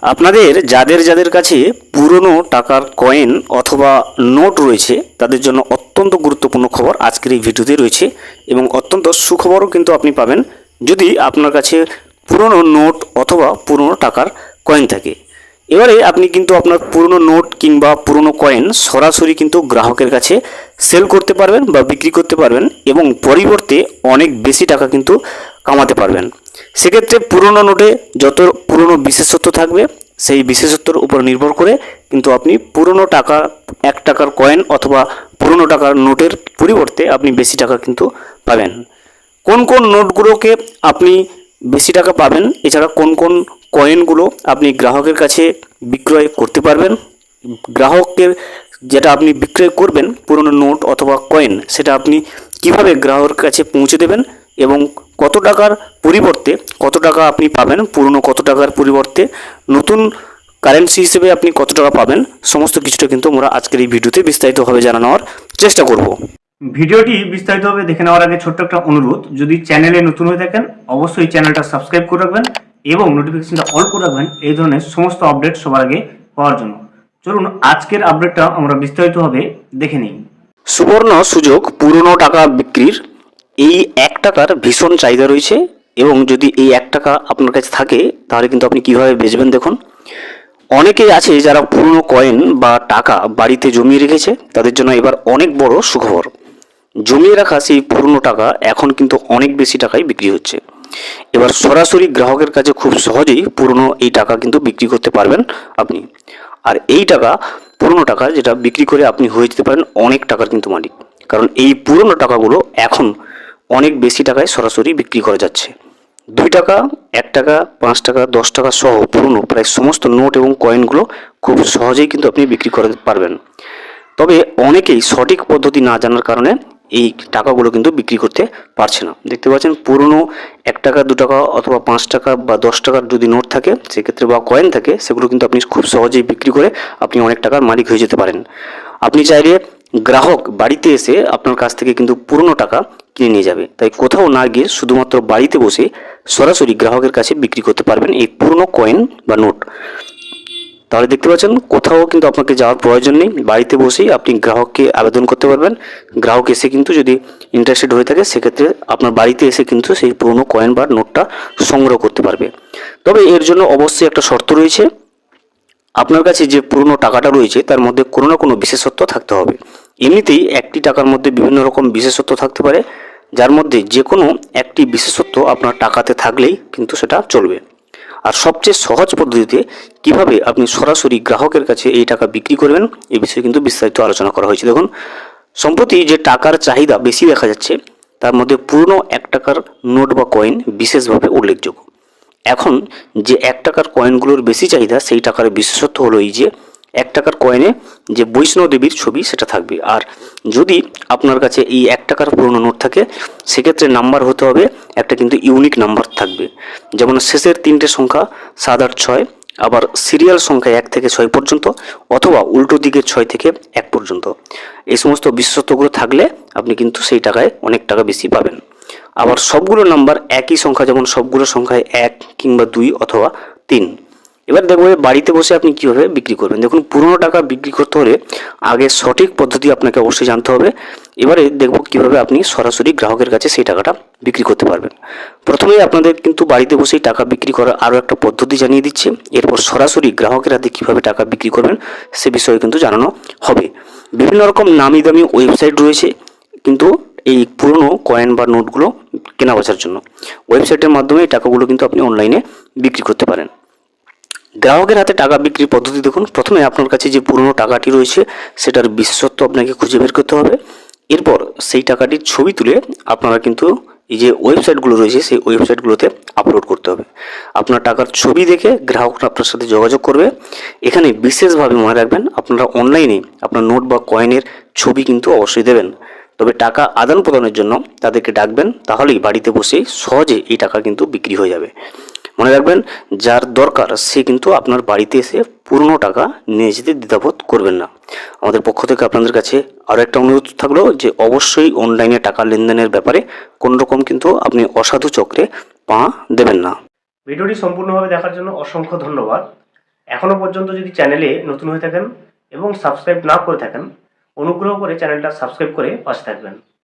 আপনাদের যাদের যাদের কাছে পুরনো টাকার কয়েন অথবা নোট রয়েছে তাদের জন্য অত্যন্ত গুরুত্বপূর্ণ খবর আজকের এই ভিডিওতে রয়েছে এবং অত্যন্ত সুখবরও কিন্তু আপনি পাবেন যদি আপনার কাছে পুরনো নোট অথবা পুরনো টাকার কয়েন থাকে। এবারে আপনি কিন্তু আপনার পুরনো নোট কিংবা পুরনো কয়েন সরাসরি কিন্তু গ্রাহকের কাছে সেল করতে পারবেন বা বিক্রি করতে পারবেন এবং পরিবর্তে অনেক বেশি টাকা কিন্তু কামাতে পারবেন। সেক্ষেত্রে পুরনো নোটে যত পুরনো বিশেষত্ব থাকবে সেই বিশেষত্বর উপর নির্ভর করে কিন্তু আপনি পুরনো টাকা 1 টাকার কয়েন অথবা পুরনো টাকার নোটের পরিবর্তে আপনি বেশি টাকা কিন্তু পাবেন। কোন কোন নোটগুলোকে আপনি বেশি টাকা পাবেন, এছাড়া কোন কোন কয়েনগুলো আপনি গ্রাহকের কাছে বিক্রয় করতে পারবেন, গ্রাহকের যেটা আপনি বিক্রয় করবেন পুরনো নোট অথবা কয়েন সেটা আপনি কিভাবে গ্রাহকের কাছে পৌঁছে দেবেন এবং কত টাকার পরিবর্তে কত টাকা আপনি পাবেন, পুরনো কত টাকার পরিবর্তে নতুন কারেন্সি হিসেবে আপনি কত টাকা পাবেন, সমস্ত কিছুটা কিন্তু আমরা আজকের এই ভিডিওতে বিস্তারিতভাবে জানানোর চেষ্টা করব। ভিডিওটি বিস্তারিতভাবে দেখে নেওয়ার আগে ছোট্ট একটা অনুরোধ, যদি চ্যানেলে নতুন হয়ে থাকেন অবশ্যই চ্যানেলটা সাবস্ক্রাইব করে রাখবেন এবং নোটিফিকেশনটা অল করে রাখবেন এই ধরনের সমস্ত আপডেট সবার আগে পাওয়ার জন্য। চলুন আজকের আপডেটটা আমরা বিস্তারিতভাবে দেখে নিই। সুবর্ণ সুযোগ পুরনো টাকা বিক্রির। এই 1 টাকার ভীষণ চাহিদা রয়েছে এবং যদি এই 1 টাকা আপনার কাছে থাকে তাহলে কিন্তু আপনি কিভাবে বেচবেন দেখুন। অনেকেই আছে যারা পুরনো কয়েন বা টাকা বাড়িতে জমিয়ে রেখেছে, তাদের জন্য এবার অনেক বড় সুখবর। জমিয়ে রাখা সেই পুরনো টাকা এখন কিন্তু অনেক বেশি টাকায় বিক্রি হচ্ছে। এবার সরাসরি গ্রাহকের কাছে খুব সহজেই পুরনো এই টাকা কিন্তু বিক্রি করতে পারবেন আপনি। আর এই টাকা পুরনো টাকা যেটা বিক্রি করে আপনি হয়ে যেতে পারেন অনেক টাকার কিন্তু মালিক, কারণ এই পুরনো টাকাগুলো এখন অনেক বেশি টাকায় সরাসরি বিক্রি করা যাচ্ছে। 2 টাকা, 1 টাকা, 5 টাকা, 10 টাকা সহ পুরনো প্রায় সমস্ত নোট এবং কয়েনগুলো খুব সহজেই কিন্তু আপনি বিক্রি করতে পারবেন। তবে অনেকেই সঠিক পদ্ধতি না জানার কারণে এই টাকাগুলো কিন্তু বিক্রি করতে পারছে না। দেখতে পাচ্ছেন পুরনো 1 টাকা, 2 টাকা অথবা 5 টাকা বা 10 টাকার যদি নোট থাকে সেক্ষেত্রে বা কয়েন থাকে সেগুলো কিন্তু আপনি খুব সহজেই বিক্রি করে আপনি অনেক টাকার মালিক হয়ে যেতে পারেন। আপনি চাইলে গ্রাহক বাড়িতে এসে আপনার কাছ থেকে কিন্তু পুরনো টাকা কিনে নিয়ে যাবে, তাই কোথাও না গিয়ে শুধুমাত্র বাড়িতে বসে সরাসরি গ্রাহকের কাছে বিক্রি করতে পারবেন এই পুরনো কয়েন বা নোট। তাহলে দেখতে পাচ্ছেন কোথাও কিন্তু আপনাকে যাওয়ার প্রয়োজন নেই, বাড়িতে বসেই আপনি গ্রাহককে আবেদন করতে পারবেন। গ্রাহক এসে কিন্তু যদি ইন্টারেস্টেড হয়ে থাকে সেক্ষেত্রে আপনার বাড়িতে এসে কিন্তু সেই পুরনো কয়েন বা নোটটা সংগ্রহ করতে পারবে। তবে এর জন্য অবশ্যই একটা শর্ত রয়েছে, আপনার কাছে যে পুরনো টাকাটা রয়েছে তার মধ্যে কোনো না কোনো বিশেষত্ব থাকতে হবে। এমনিতেই একটি টাকার মধ্যে বিভিন্ন রকম বিশেষত্ব থাকতে পারে, যার মধ্যে যে কোনো একটি বিশেষত্ব আপনার টাকাতে থাকলেই কিন্তু সেটা চলবে। আর সবচেয়ে সহজ পদ্ধতিতে কিভাবে আপনি সরাসরি গ্রাহকের কাছে এই টাকা বিক্রি করবেন এই বিষয়ে কিন্তু বিস্তারিত আলোচনা করা হয়েছে। দেখুন, সম্প্রতি যে টাকার চাহিদা বেশি দেখা যাচ্ছে তার মধ্যে পুরনো 1 টাকার নোট বা কয়েন বিশেষভাবে উল্লেখযোগ্য। এখন যে 1 টাকার কয়েনগুলোর বেশি চাহিদা সেই টাকার বিশেষত্ব হলো এই যে 1 টাকার কয়েনে যে বৈষ্ণব দেবীর ছবি সেটা থাকবে। আর যদি আপনার কাছে এই 1 টাকার পুরনো নোট থাকে সেক্ষেত্রে নাম্বার হতে হবে একটা কিন্তু ইউনিক নাম্বার থাকবে, যেমন শেষের 3টে সংখ্যা 7, 8, 6, আবার সিরিয়াল সংখ্যা 1 থেকে 6 পর্যন্ত অথবা উল্টো দিকের 6 থেকে 1 পর্যন্ত। এই সমস্ত বিশেষত্বগুলো থাকলে আপনি কিন্তু সেই টাকায় অনেক টাকা বেশি পাবেন। আবার সবগুলো নাম্বার একই সংখ্যা, যেমন সবগুলো সংখ্যায় 1 কিংবা 2 অথবা 3। এবার দেখবো বাড়িতে বসে আপনি কীভাবে বিক্রি করবেন। দেখুন, পুরনো টাকা বিক্রি করতে হলে আগে সঠিক পদ্ধতি আপনাকে অবশ্যই জানতে হবে। এবারে দেখব কীভাবে আপনি সরাসরি গ্রাহকের কাছে সেই টাকাটা বিক্রি করতে পারবেন। প্রথমেই আপনাদের কিন্তু বাড়িতে বসেই টাকা বিক্রি করার আরও একটা পদ্ধতি জানিয়ে দিচ্ছি, এরপর সরাসরি গ্রাহকের হাতে কীভাবে টাকা বিক্রি করবেন সে বিষয়ে কিন্তু জানানো হবে। বিভিন্ন রকম নামি দামি ওয়েবসাইট রয়েছে কিন্তু এই পুরনো কয়েন বা নোটগুলো কেনা বেচার জন্য। ওয়েবসাইটের মাধ্যমে এই টাকাগুলো কিন্তু আপনি অনলাইনে বিক্রি করতে পারেন। গ্রাহকের হাতে টাকা বিক্রির পদ্ধতি দেখুন, প্রথমে আপনার কাছে যে পুরনো টাকাটি রয়েছে সেটার বিশেষত্ব আপনাকে খুঁজে বের করতে হবে। এরপর সেই টাকাটির ছবি তুলে আপনারা কিন্তু এই যে ওয়েবসাইটগুলো রয়েছে সেই ওয়েবসাইটগুলোতে আপলোড করতে হবে। আপনার টাকার ছবি দেখে গ্রাহকরা আপনার সাথে যোগাযোগ করবে। এখানে বিশেষভাবে মনে রাখবেন আপনারা অনলাইনে আপনার নোট বা কয়েনের ছবি কিন্তু অবশ্যই দেবেন। তবে টাকা আদান প্রদানের জন্য তাদেরকে ডাকবেন, তাহলেই বাড়িতে বসেই সহজে এই টাকা কিন্তু বিক্রি হয়ে যাবে। মনে রাখবেন, যার দরকার সে কিন্তু আপনার বাড়িতে এসে পুরনো টাকা নিয়ে যেতে দ্বিধাবোধ করবেন না। আমাদের পক্ষ থেকে আপনাদের কাছে আরও একটা অনুরোধ থাকলো যে অবশ্যই অনলাইনে টাকা লেনদেনের ব্যাপারে কোনো রকম কিন্তু আপনি অসাধু চক্রে পা দেবেন না। ভিডিওটি সম্পূর্ণভাবে দেখার জন্য অসংখ্য ধন্যবাদ। এখনও পর্যন্ত যদি চ্যানেলে নতুন হয়ে থাকেন এবং সাবস্ক্রাইব না করে থাকেন, অনুগ্রহ করে চ্যানেলটা সাবস্ক্রাইব করে পাশে থাকবেন।